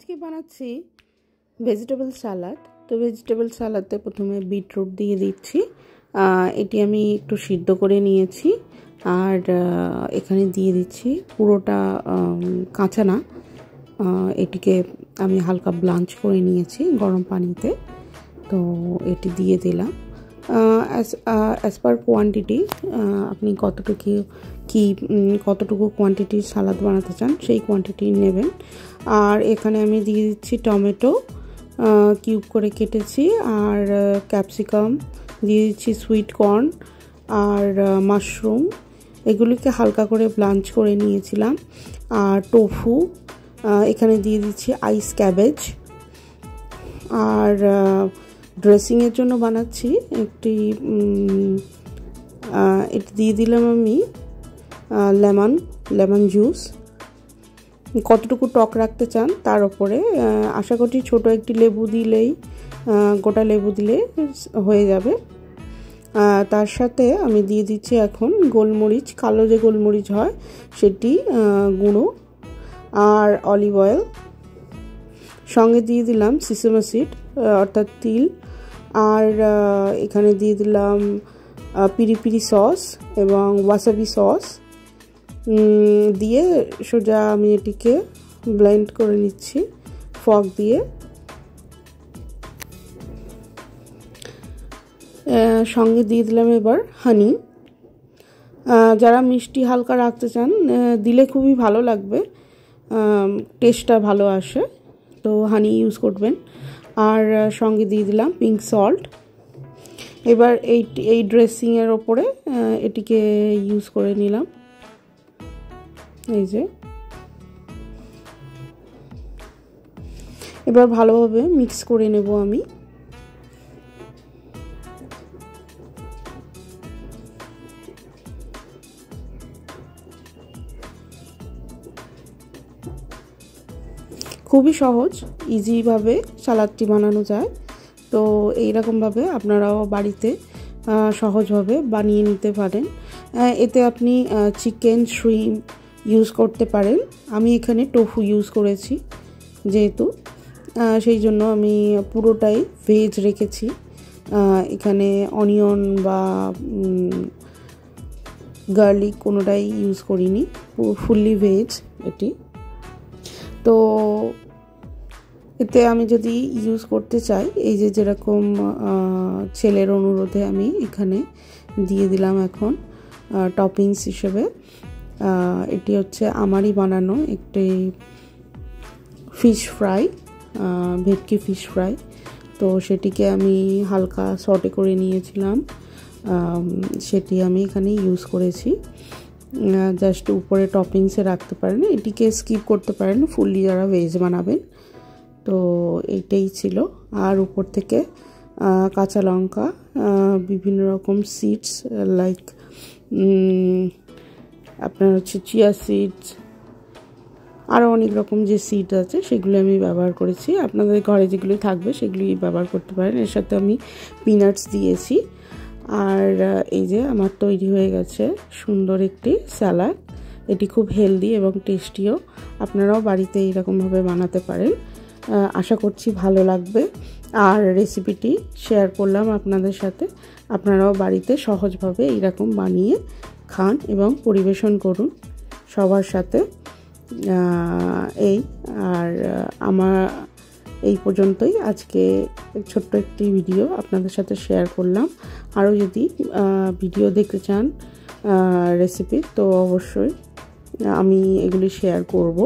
আজকে বানাচ্ছি ভেজিটেবল সালাদ। তো ভেজিটেবল সালাদে প্রথমে বিটরুট দিয়ে দিচ্ছি। এটি আমি একটু সিদ্ধ করে নিয়েছি। আর এখানে দিয়ে দিচ্ছি পুরোটা কাঁচা না, এটিকে আমি হালকা ব্লাঞ্চ করে নিয়েছি গরম পানিতে। তো এটি দিয়ে দিলাম। অ্যাজ পার কোয়ান্টিটি, আপনি কতটুকু কোয়ান্টিটির সালাদ বানাতে চান সেই কোয়ান্টিটি নেবেন। আর এখানে আমি দিয়ে দিচ্ছি টমেটো কিউব করে কেটেছি, আর ক্যাপসিকাম দিয়ে দিচ্ছি, সুইট কর্ন আর মাশরুম, এগুলিকে হালকা করে ব্লাঞ্চ করে নিয়েছিলাম। আর টোফু এখানে দিয়ে দিচ্ছি, আইস ক্যাবেজ। আর ড্রেসিংয়ের জন্য বানাচ্ছি এটি দিয়ে দিলাম আমি লেমন জুস। কতটুকু টক রাখতে চান তার উপরে, আশা করছি ছোট একটি লেবু দিলেই, গোটা লেবু দিলে হয়ে যাবে। তার সাথে আমি দিয়ে দিচ্ছি এখন গোলমরিচ, কালো যে গোলমরিচ হয় সেটি গুঁড়ো, আর অলিভ অয়েল। সঙ্গে দিয়ে দিলাম সিসাম সিড অর্থাৎ তিল, আর এখানে দিয়ে দিলাম পিরি পিরি সস এবং ওয়াসাবি সস দিয়ে সোজা আমি এটিকে ব্লেন্ড করে নিচ্ছি ফর্ক দিয়ে। সঙ্গে দিয়ে দিলাম এবার হানি। যারা মিষ্টি হালকা রাখতে চান দিলে খুবই ভালো লাগবে, টেস্টটা ভালো আসে, তো হানি ইউজ করবেন। আর সঙ্গে দিয়ে দিলাম পিঙ্ক সল্ট। এবার এই ড্রেসিংয়ের ওপরে এটিকে ইউজ করে নিলাম। এই যে এবার ভালোভাবে মিক্স করে নেব আমি। খুবই সহজ, ইজিভাবে সালাদটি বানানো যায়। তো এইরকমভাবে আপনারাও বাড়িতে সহজভাবে বানিয়ে নিতে পারেন। এতে আপনি চিকেন, শ্রিম্প ইউজ করতে পারেন। আমি এখানে টোফু ইউজ করেছি যেহেতু, সেই জন্য আমি পুরোটাই ভেজ রেখেছি। এখানে অনিয়ন বা গার্লিক কোনোটাই ইউজ করিনি, ফুললি ভেজ এটি। তো এতে আমি যদি ইউজ করতে চাই, এই যে যেরকম ছেলের অনুরোধে আমি এখানে দিয়ে দিলাম এখন টপিংস হিসেবে। এটি হচ্ছে আমারই বানানো একটি ফিশ ফ্রাই, ভেটকি ফিশ ফ্রাই। তো সেটিকে আমি হালকা সটে করে নিয়েছিলাম, সেটি আমি এখানে ইউজ করেছি। জাস্ট উপরে টপিংসে রাখতে পারেন, এটিকে স্কিপ করতে পারেন ফুললি যারা ভেজ বানাবেন। তো এইটাই ছিল। আর উপর থেকে কাঁচা লঙ্কা, বিভিন্ন রকম সিডস লাইক আপনার হচ্ছে চিয়া সিডস, আরও অনেক রকম যে সিড আছে সেগুলো আমি ব্যবহার করেছি। আপনাদের ঘরে যেগুলো থাকবে সেগুলি ব্যবহার করতে পারেন। এর সাথে আমি পিনাটস দিয়েছি। আর এই যে আমার তৈরি হয়ে গেছে সুন্দর একটি স্যালাড। এটি খুব হেলদি এবং টেস্টিও। আপনারাও বাড়িতে এইরকমভাবে বানাতে পারেন, আশা করছি ভালো লাগবে। আর রেসিপিটি শেয়ার করলাম আপনাদের সাথে। আপনারাও বাড়িতে সহজভাবে এইরকম বানিয়ে খান এবং পরিবেশন করুন সবার সাথে। আর আমার এই পর্যন্তই আজকে ছোট্ট একটি ভিডিও আপনাদের সাথে শেয়ার করলাম। আরও যদি ভিডিও দেখতে চান রেসিপি, তো অবশ্যই আমি এগুলি শেয়ার করব।